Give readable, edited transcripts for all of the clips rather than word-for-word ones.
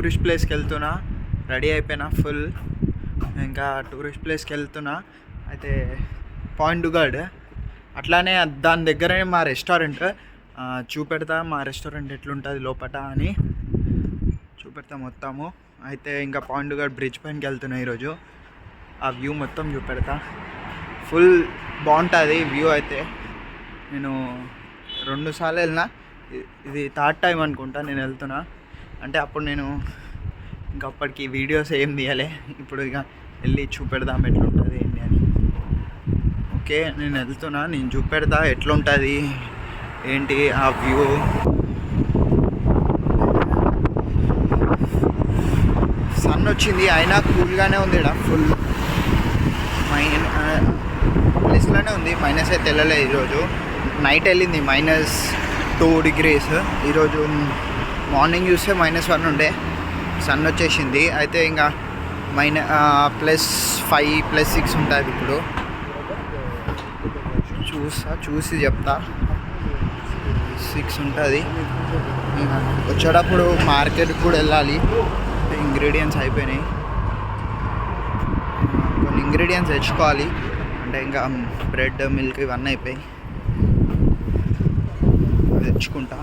Tourist ప్లేస్కి వెళ్తున్నా, ready అయిపోయినా ఫుల్. ఇంకా టూరిస్ట్ ప్లేస్కి వెళ్తున్నా. అయితే పాయింట్ టు గార్డ్, అట్లానే దాని దగ్గరనే మా రెస్టారెంట్. చూపెడతా మా రెస్టారెంట్ ఎట్లుంటుంది లోపల అని చూపెడతా మొత్తము. అయితే ఇంకా పాయింట్ టు గార్డ్ బ్రిడ్జ్ పైనకి వెళ్తున్నా ఈరోజు. ఆ వ్యూ మొత్తం చూపెడతా. ఫుల్ బాగుంటుంది వ్యూ. అయితే నేను 2 సార్లు వెళ్ళినా, ఇది 3rd టైం అనుకుంటా నేను వెళ్తున్నా. అంటే అప్పుడు నేను ఇంకా అప్పటికి వీడియోస్ ఏం తీయలే. ఇప్పుడు ఇక వెళ్ళి చూపెడదాం ఎట్లుంటుంది ఏంటి అని. ఓకే, నేను వెళ్తున్నా, నేను చూపెడతా ఎట్లుంటుంది ఏంటి ఆ వ్యూ. సన్ వచ్చింది అయినా కూల్గానే ఉంది ఇక్కడ. ఫుల్ ప్లస్లోనే ఉంది. మైనస్ అయితే వెళ్ళలేదు ఈరోజు. నైట్ వెళ్ళింది -2 degrees. ఈరోజు మార్నింగ్ చూస్తే -1 ఉండే. సన్ వచ్చేసింది. అయితే ఇంకా +5 +6 ఉంటుంది ఇప్పుడు. చూసి చెప్తా. 6 ఉంటుంది. వచ్చేటప్పుడు మార్కెట్కి కూడా వెళ్ళాలి. ఇంగ్రీడియంట్స్ అయిపోయినాయి. కొన్ని ఇంగ్రీడియంట్స్ తెచ్చుకోవాలి. అంటే ఇంకా బ్రెడ్, మిల్క్ ఇవన్నీ అయిపోయి తెచ్చుకుంటా.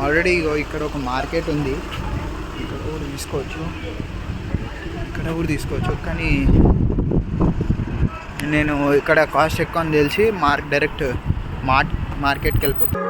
ఆల్రెడీ ఇక్కడ ఒక మార్కెట్ ఉంది. ఇక్కడ కూడా తీసుకోవచ్చు. కానీ నేను ఇక్కడ కాస్ట్ ఎక్కువ అని తెలిసి డైరెక్ట్ మార్కెట్కి వెళ్ళిపోతాను.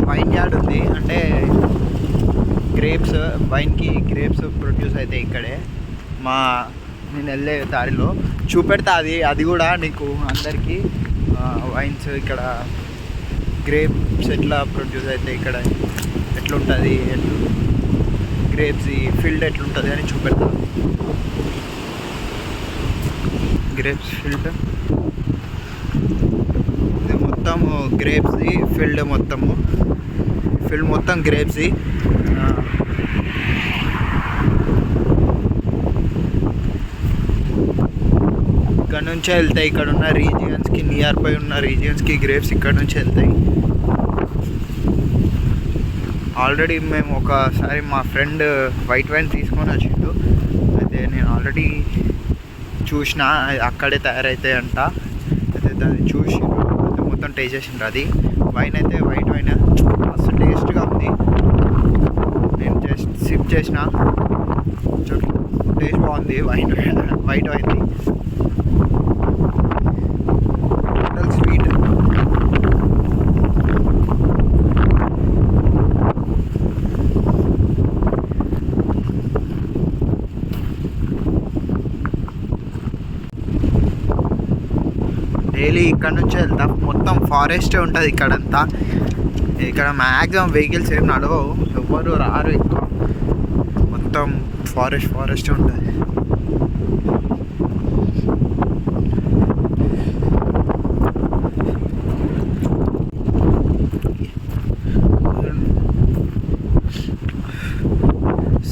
వైన్ యార్డ్ ఉంది. అంటే గ్రేప్స్ ప్రొడ్యూస్ అయితే ఇక్కడే నేను వెళ్ళే దారిలో చూపెడతా. అది కూడా నీకు అందరికీ వైన్స్ ఇక్కడ గ్రేప్స్ ఎట్లా ప్రొడ్యూస్ అయితే ఇక్కడ ఎట్లుంటుంది, గ్రేప్స్ ఫీల్డ్ ఎట్లుంటుంది అని చూపెడతా. గ్రేప్స్ ఫీల్డ్ ఇది మొత్తం గ్రేప్స్ ఫీల్డ్ మొత్తం గ్రేప్స్. ఇక్కడ నుంచే వెళ్తాయి. ఇక్కడ ఉన్న రీజియన్స్కి, నియర్ బై ఉన్న రీజియన్స్కి గ్రేప్స్ ఇక్కడ నుంచి వెళ్తాయి. ఆల్రెడీ మేము ఒకసారి మా ఫ్రెండ్ వైట్ వైన్ తీసుకొని వచ్చిండు. అయితే నేను ఆల్రెడీ చూసిన అక్కడే తయారవుతాయి అంట. అయితే దాన్ని చూసి మొత్తం టేస్ట్ చేసిండ్రు. అది వైన్ అయితే వైట్ వైన్ మస్తు టేస్ట్గా ఉంది. నేను జస్ట్ సిప్ చేసిన, టేస్ట్ బాగుంది. వైట్ వైన్ది స్వీట్. డైలీ ఇక్కడ నుంచే వెళ్తా. మొత్తం ఫారెస్టే ఉంటుంది ఇక్కడంతా. ఇక్కడ మ్యాక్సిమం వెహికల్స్ ఏం నడవవు, ఎవ్వరు రారు ఎక్కువ. మొత్తం ఫారెస్టే ఉంటుంది.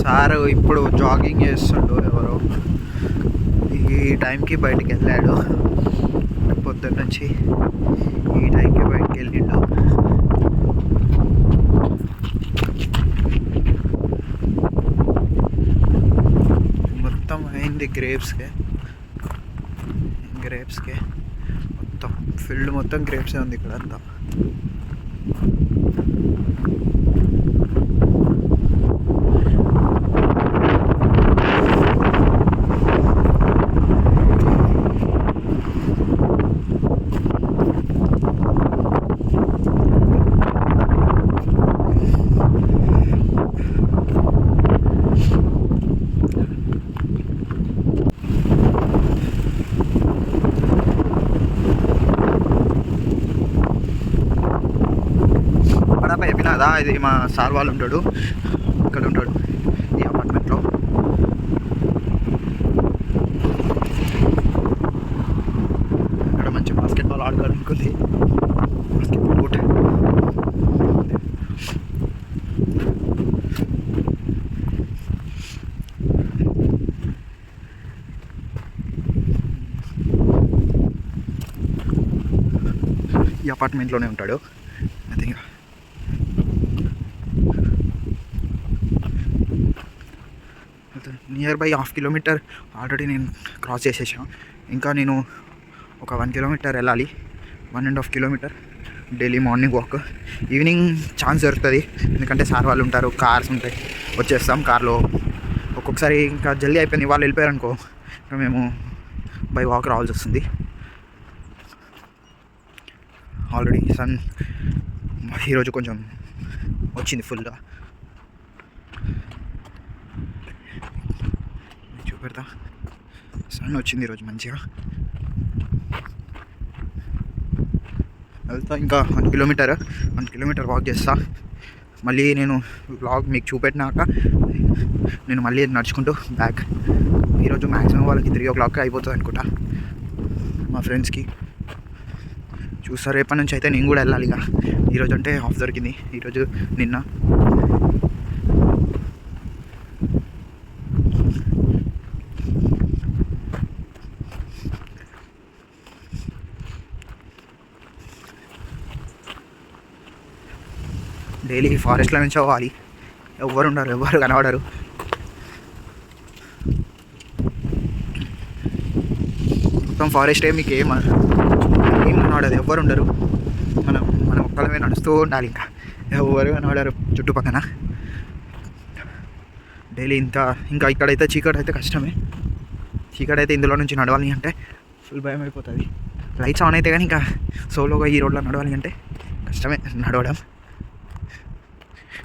సారు ఇప్పుడు జాగింగ్ చేస్తుండు ఎవరో, ఈ టైంకి బయటికి వెళ్ళాడు. పొద్దున్న నుంచి ఈ టైంకి బయటికి వెళ్ళిండు. మొత్తం అయింది గ్రేప్స్కే మొత్తం ఫీల్డ్ మొత్తం గ్రేప్సే ఉంది ఇక్కడ అంతా. చెప్పినదా, ఇది మా సార్ వాళ్ళు ఉంటాడు, ఇక్కడ ఉంటాడు ఈ అపార్ట్మెంట్లో. ఇక్కడ మంచి బాస్కెట్బాల్ ఆడుకోవడానికి ఉంది, బాస్కెట్బాల్ కోర్ట్. ఈ అపార్ట్మెంట్లోనే ఉంటాడు. I think near by 1/2 kilometre already నేను క్రాస్ చేసేసాను. ఇంకా నేను ఒక 1 కిలోమీటర్ వెళ్ళాలి, 1.5 kilometre daily morning walk. Evening chance దొరుకుతుంది, ఎందుకంటే సార్ వాళ్ళు ఉంటారు, కార్స్ ఉంటాయి, వచ్చేస్తాం కార్లో. ఒక్కొక్కసారి ఇంకా జల్దీ అయిపోయింది, వాళ్ళు వెళ్ళిపోయారు అనుకో, ఇంకా మేము బై వాక్ రావాల్సి వస్తుంది. ఆల్రెడీ సన్ ఈరోజు కొంచెం వచ్చింది ఫుల్గా, చూపెడతా. సన్ వచ్చింది ఈరోజు మంచిగా. వెళ్తా ఇంకా 1 కిలోమీటర్ వాక్ చేస్తా. మళ్ళీ నేను వ్లాగ్ మీకు చూపెట్టినాక నేను మళ్ళీ నడుచుకుంటూ బ్యాక్. ఈరోజు మ్యాక్సిమం వాళ్ళకి 3 o'clock అయిపోతుంది అనుకుంటా, మా ఫ్రెండ్స్కి. చూస్తా, రేపటి నుంచి అయితే నేను కూడా వెళ్ళాలి. ఇక ఈరోజు అంటే ఆఫ్ దొరికింది, ఈరోజు నిన్న. డైలీ ఫారెస్ట్లో నుంచి అవ్వాలి, ఎవ్వరు కనబడరు. మొత్తం ఫారెస్టే, మీకు ఏం కనబడదు, ఎవ్వరు ఉండరు. మనం ఒక్కలమే నడుస్తూ ఉండాలి, ఎవరు కనబడరు చుట్టుపక్కన. డైలీ ఇంకా ఇక్కడైతే చీకటి అయితే కష్టమే. చీకటి అయితే ఇందులో నుంచి నడవాలి అంటే ఫుల్ భయం అయిపోతుంది. లైట్స్ ఆన్ అయితే కానీ ఇంకా సోలోగా ఈ రోడ్లో నడవాలి అంటే కష్టమే నడవడం.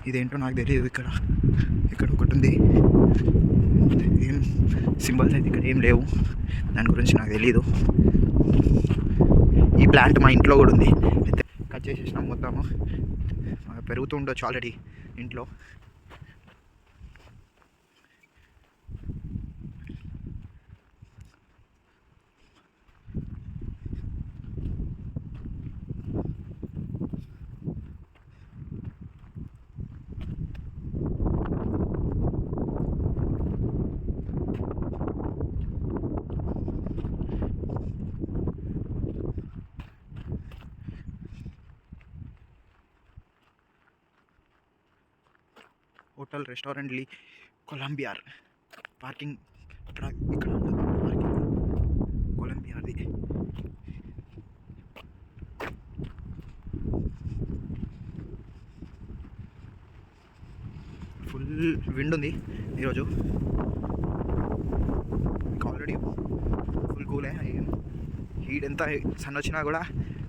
ఇదేంటో నాకు తెలియదు. ఇక్కడ ఒకటి ఉంది, ఏం సింబల్స్ అయితే ఇక్కడ ఏం లేవు, దాని గురించి నాకు తెలీదు. ఈ ప్లాంట్ మా ఇంట్లో కూడా ఉంది, అయితే కట్ చేసేసినాం మొత్తము. పెరుగుతూ ఉండొచ్చు ఆల్రెడీ ఇంట్లో. హోటల్ రెస్టారెంట్ కొలంబియా పార్కింగ్ ఇక్కడ ఉంటుంది. పార్కింగ్ కొలంబియాది. ఫుల్ విండ్ ఉంది ఈరోజు. ఆల్రెడీ ఫుల్ కూలే, హీట్ ఎంత సన్ వచ్చినా కూడా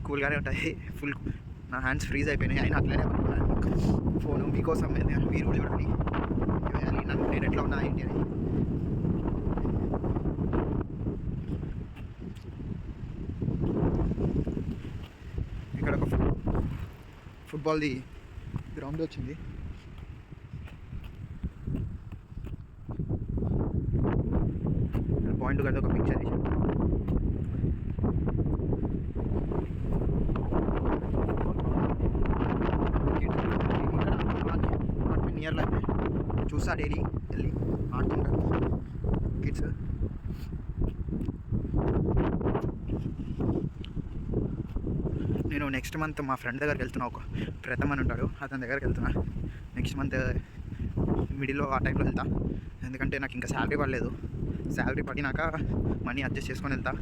కూల్గానే ఉంటుంది. ఫుల్ నా హ్యాండ్స్ ఫ్రీజ్ అయిపోయినాయి, అయినా అట్లనే పట్టుకున్నాను ఫోను మీకోసం. మీరు కూడా చూడండి నేను ఎట్లా ఉన్నా ఏంటి అని. ఇక్కడ ఒక ఫుట్బాల్ది గ్రౌండ్ వచ్చింది. పాయింట్ కదా ఒక పిక్చర్ వేసాను. నియర్లో అయితే చూస్తా డైలీ వెళ్ళి ఆడుతుంటారు కిడ్స్. నేను నెక్స్ట్ మంత్ మా ఫ్రెండ్ దగ్గరికి వెళ్తున్నా, ఒక ప్రథమ్ అని ఉంటాడు, అతని దగ్గరికి వెళ్తున్నా నెక్స్ట్ మంత్ మిడిల్లో ఆ టైంలో వెళ్తా. ఎందుకంటే నాకు ఇంకా శాలరీ పడలేదు, శాలరీ పడినాక మనీ అడ్జస్ట్ చేసుకొని వెళ్తా.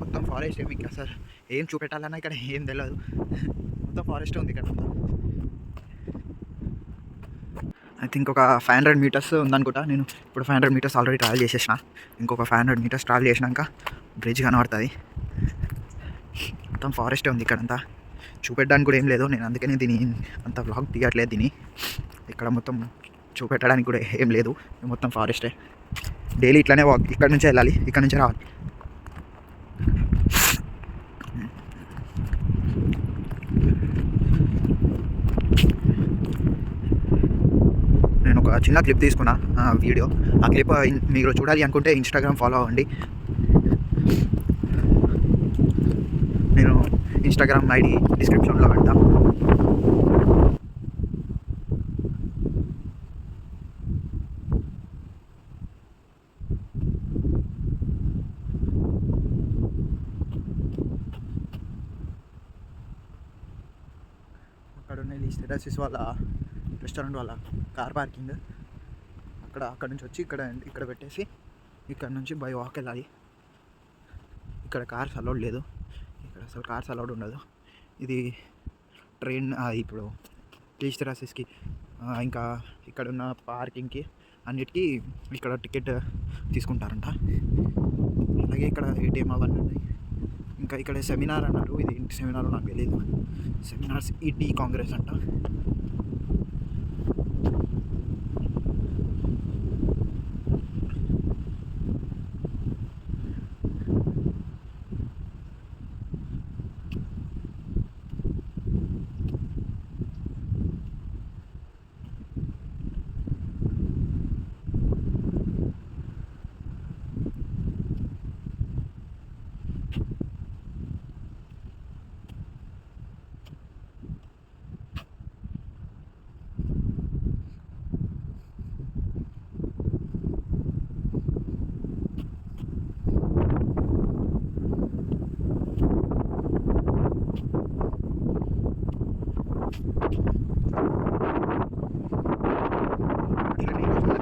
మొత్తం ఫారెస్ట్ ఏమి ఇంకా సార్ ఏం చూపెట్టాలన్నా ఇక్కడ ఏం తెలియదు, మొత్తం ఫారెస్ట్ ఉంది ఇక్కడ. ఐ థింక్ ఒక 500 మీటర్స్ ఉందనుకుంటా. నేను ఇప్పుడు 500 మీటర్స్ ఆల్రెడీ ట్రావెల్ చేసేసిన. ఇంకొక 500 మీటర్స్ ట్రావెల్ చేసినాక బ్రిడ్జ్ కనబడుతుంది. మొత్తం ఫారెస్టే ఉంది ఇక్కడంతా, చూపెట్టడానికి కూడా ఏం లేదు. నేను అందుకని దీని అంత వ్లాగ్ తీయట్లేదు. దీన్ని ఇక్కడ మొత్తం చూపెట్టడానికి కూడా ఏం లేదు, మొత్తం ఫారెస్టే. డైలీ ఇట్లానే వాక్, ఇక్కడ నుంచే వెళ్ళాలి, ఇక్కడ నుంచే రావాలి. నేను ఒక చిన్న క్లిప్ తీసుకున్నా వీడియో. ఆ క్లిప్ మీరు చూడాలి అనుకుంటే ఇన్స్టాగ్రామ్ ఫాలో అవ్వండి. నేను ఇన్స్టాగ్రామ్ ఐడి డిస్క్రిప్షన్లో పెడతా. అక్కడ ఉన్న లిస్టెరాసిస్ వాళ్ళ రెస్టారెంట్ వాళ్ళ కార్ పార్కింగ్, అక్కడ నుంచి వచ్చి ఇక్కడ పెట్టేసి ఇక్కడ నుంచి బై వాక్ వెళ్ళాలి. ఇక్కడ కార్స్ అలౌడ్ లేదు, ఇక్కడ అసలు కార్స్ అలౌడ్ ఉండదు. ఇది ట్రైన్ ఇప్పుడు లిస్టెరాసిస్కి ఇంకా ఇక్కడ ఉన్న పార్కింగ్కి అన్నిటికీ ఇక్కడ టికెట్ తీసుకుంటారంట. అలాగే ఇక్కడ ఏటీఎం అవన్నీ ఉన్నాయి. ఇంకా ఇక్కడ సెమినార్ అన్నారు, ఇది ఇంటి సెమినార్ నాకు తెలియదు. సెమినార్స్ ఈటీ కాంగ్రెస్ అంట.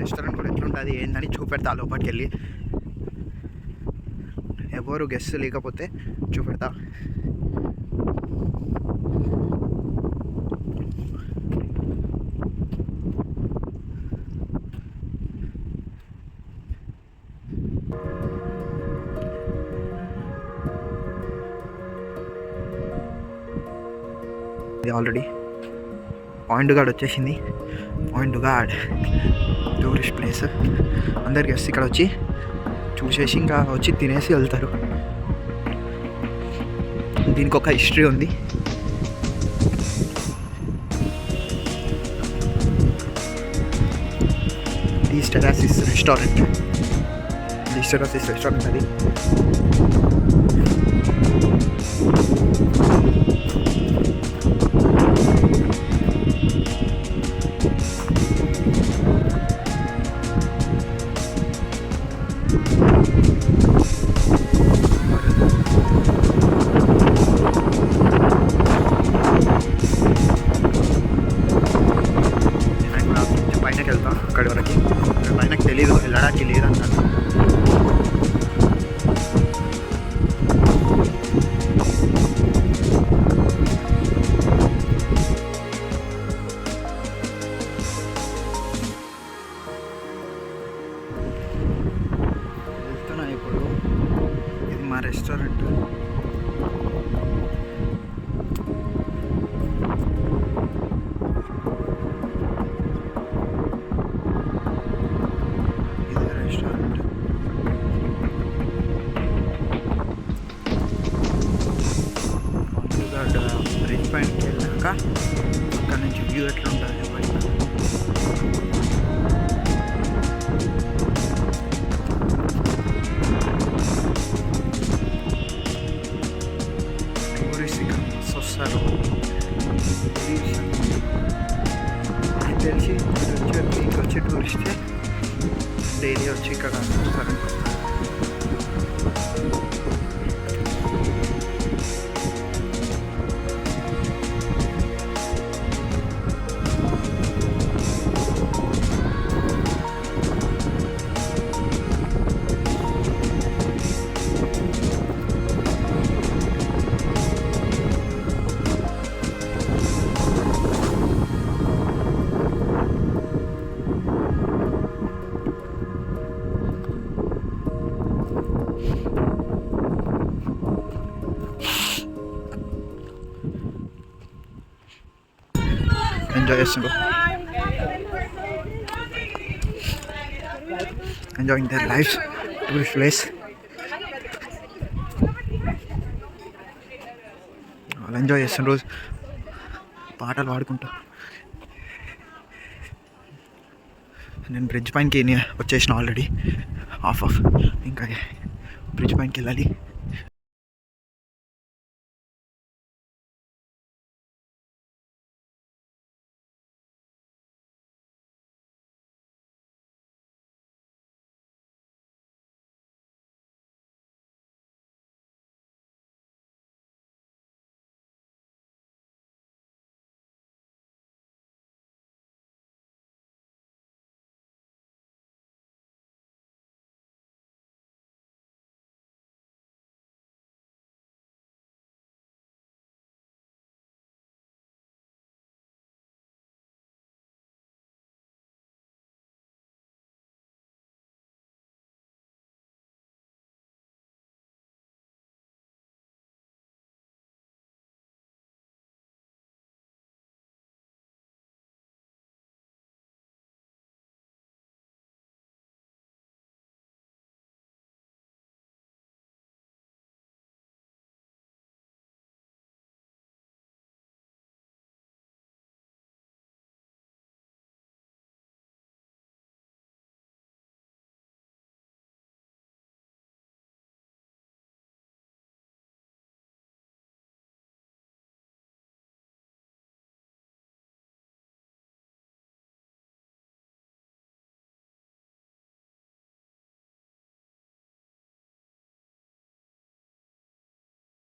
రెస్టారెంట్ కూడా ఎట్లుంటుంది ఏందని చూపెడతా లోపలికి వెళ్ళి. ఎవరు గెస్ట్ లేకపోతే చూపెడతా. ఇది ఆల్రెడీ పాయింట్ గార్డ్ వచ్చేసింది. Point guard tourist place. అందరు గెస్ట్ ఇక్కడ వచ్చి చూసేసి ఇంకా వచ్చి తినేసి వెళ్తారు. దీనికి ఒక హిస్టరీ ఉంది. లిస్టెరాసిస్ రెస్టారెంట్ అది. పైనకి వెళ్తాం, అక్కడి వరకు. పైనకి తెలీదు, వెళ్ళడానికి లేదన్నాను. వెళ్తున్నా ఇప్పుడు. ఇది మా రెస్టారెంట్. బ్రిడ్జ్ పాయింట్కి వెళ్ళాక అక్కడ నుంచి వ్యూ ఎట్లా ఉంటుంది బయట. టూరిస్ట్ ఇక్కడ వస్తారు. తెలిసి వచ్చే టూరిస్టే డైలీ వచ్చి ఇక్కడ వస్తారు. ఎంజాయ్ చేస్తుండ్రు, enjoying their life tourist place. వాళ్ళు ఎంజాయ్ చేస్తుండ్రు పాటలు పాడుకుంటూ. నేను బ్రిడ్జ్ పైనకి వచ్చేసిన ఆల్రెడీ ఆఫ్ ఇంకా బ్రిడ్జ్ పైనకి వెళ్ళాలి.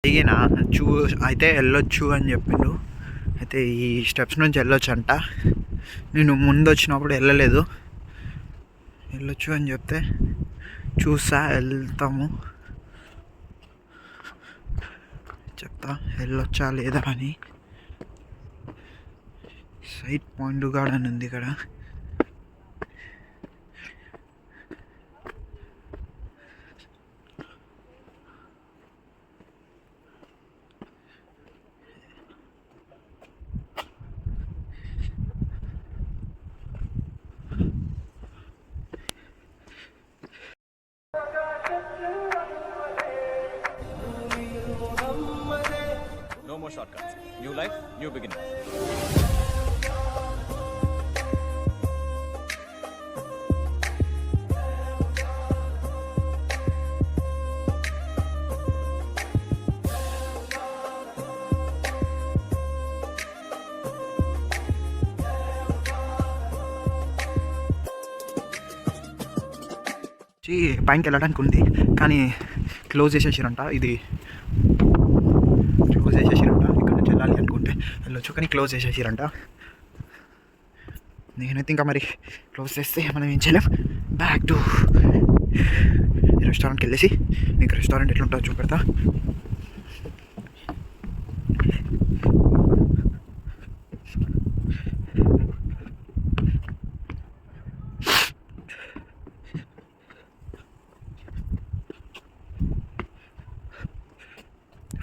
అడిగిన అయితే వెళ్ళొచ్చు అని చెప్పిండు. అయితే ఈ స్టెప్స్ నుంచి వెళ్ళొచ్చు అంట. నేను ముందు వచ్చినప్పుడు వెళ్ళలేదు, వెళ్ళొచ్చు అని చెప్తే చూసా, వెళ్తాము చెప్తా వెళ్ళొచ్చా లేదా అని. సైట్ పాయింట్ గార్డెన్ ఉంది ఇక్కడ. No more shortcuts. New life, new beginning. పైనకి వెళ్ళడానికి ఉంది కానీ క్లోజ్ చేసేసారంట. ఇది క్లోజ్ చేసేసారంట. ఇక్కడ నుంచి వెళ్ళాలి అనుకుంటే వెళ్ళొచ్చు కానీ క్లోజ్ చేసేసారంట. నేనైతే ఇంకా మరి క్లోజ్ చేస్తే మనం ఏం చేయలేం. బ్యాక్ టు రెస్టారెంట్కి వెళ్ళేసి మీకు రెస్టారెంట్ ఎట్లుంటుందో చూపెడతా.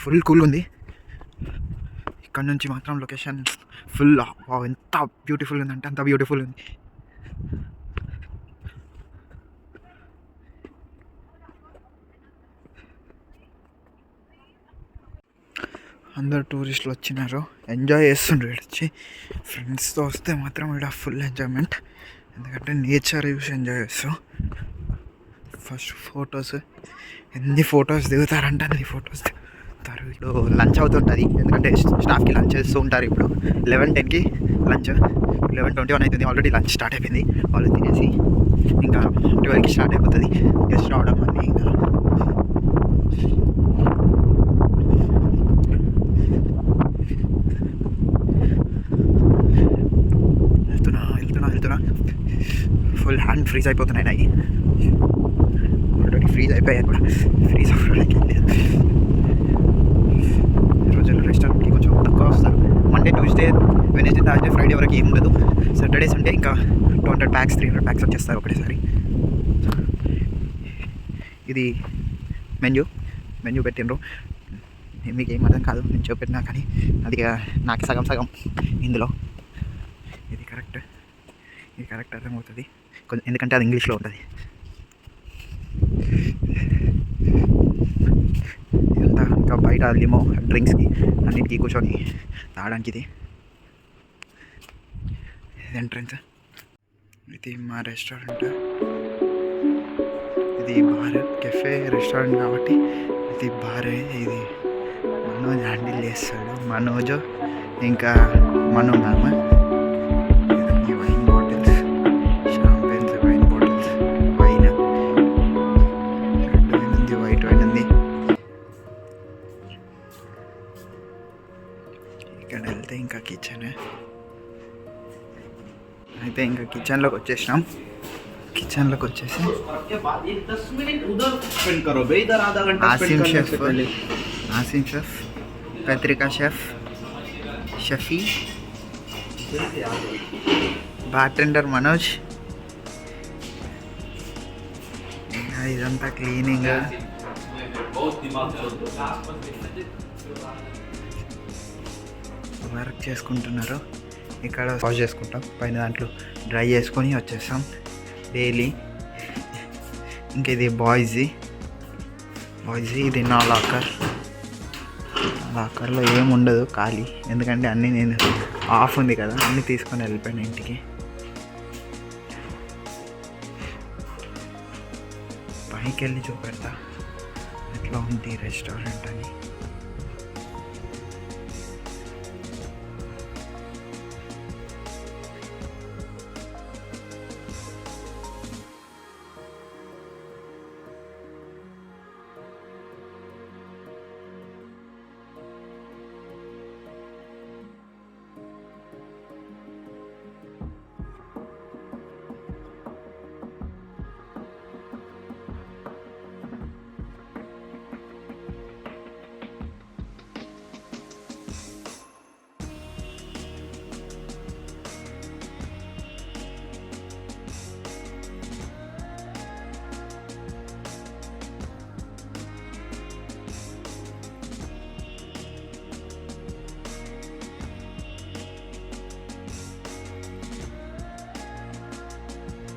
ఫుల్ కూల్ ఉంది. ఇక్కడ నుంచి మాత్రం లొకేషన్ ఫుల్ ఎంత బ్యూటిఫుల్ ఉందంటే అంత బ్యూటిఫుల్ ఉంది. అందరు టూరిస్టులు వచ్చినారు, ఎంజాయ్ చేస్తుండ్రు. వచ్చి ఫ్రెండ్స్తో వస్తే మాత్రం ఇక్కడ ఫుల్ ఎంజాయ్మెంట్, ఎందుకంటే నేచర్ చూసి ఎంజాయ్ చేస్తాం. ఫస్ట్ ఫొటోస్, ఎన్ని ఫొటోస్ దిగుతారంటే అన్ని ఫొటోస్ ఇప్పుడు లంచ్ అవుతుంటుంది, ఎందుకంటే స్టాఫ్కి లంచ్ చేస్తూ ఉంటారు. ఇప్పుడు 11:10కి లంచ్, 11:21 అవుతుంది. ఆల్రెడీ లంచ్ స్టార్ట్ అయిపోయింది. వాళ్ళు తినేసి ఇంకా 12కి స్టార్ట్ అయిపోతుంది గెస్ట్ రావడం అన్నీ. ఇంకా వెళ్తున్నా ఫుల్ హ్యాండ్ ఫ్రీజ్ అయిపోతున్నాయి నాయి. ఆల్రెడీ ఫ్రీజ్ అయిపోయాయి కూడా, ఫ్రీజ్ అవ్వడానికి లేదు. రోజుల్లో రెస్టారెంట్కి కొంచెం తక్కువ వస్తారు. Monday, Tuesday, Wednesday, Thursday, Friday వరకు ఏమి ఉండదు. సాటర్డే, సండే ఇంకా 200 ప్యాక్స్ 300 ప్యాక్స్ వచ్చేస్తారు ఒకటేసారి. ఇది మెన్యూ పెట్టిండ్రు. మీకు ఏం అర్థం కాదు నేను చెప్పినా, కానీ అది నాకు సగం ఇందులో. ఇది కరెక్ట్ అర్థమవుతుంది కొంచెం, ఎందుకంటే అది ఇంగ్లీష్లో ఉంటుంది. ఇదంతా ఇంకా బయట లిమో డ్రింక్స్కి అన్నిటికీ కూర్చొని తాగడానికి. ఇది ఎంట్రన్స్. ఇది మా రెస్టారెంట్. ఇది బార్, కెఫే, రెస్టారెంట్ కాబట్టి ఇది బారే. ఇది మనోజ్ హ్యాండిల్ చేస్తాడు. మనోజ్ ఇంకా మ్యామ్. ఇవన్నీ wine bottles, champagnes, wine bottles, wine, red wine ఉంది, వైట్ వైన్ ఉంది. ఇక్కడ వెళ్తే ఇంకా కిచెన్. అయితే ఇంకా కిచెన్లోకి వచ్చేసినాం. కిచెన్లోకి వచ్చేసి ఆసిమ్ షెఫ్, పత్రికా షఫీ, బార్టెండర్ మనోజ్. ఇంకా ఇదంతా క్లీనింగ్. వర్క్ చేసుకుంటున్నారు. ఇక్కడ వాష్ చేసుకుంటాం, పైన దాంట్లో డ్రై చేసుకొని వచ్చేస్తాం డైలీ. ఇంక ఇది బాయ్స్. ఇది నా లాకర్లో ఏముండదు, ఖాళీ. ఎందుకంటే అన్నీ నేను ఆఫ్ ఉంది కదా, అన్నీ తీసుకొని వెళ్ళిపోయాను ఇంటికి. పైకి వెళ్ళి చూపెడతా ఎట్లా ఉంది రెస్టారెంట్ అని.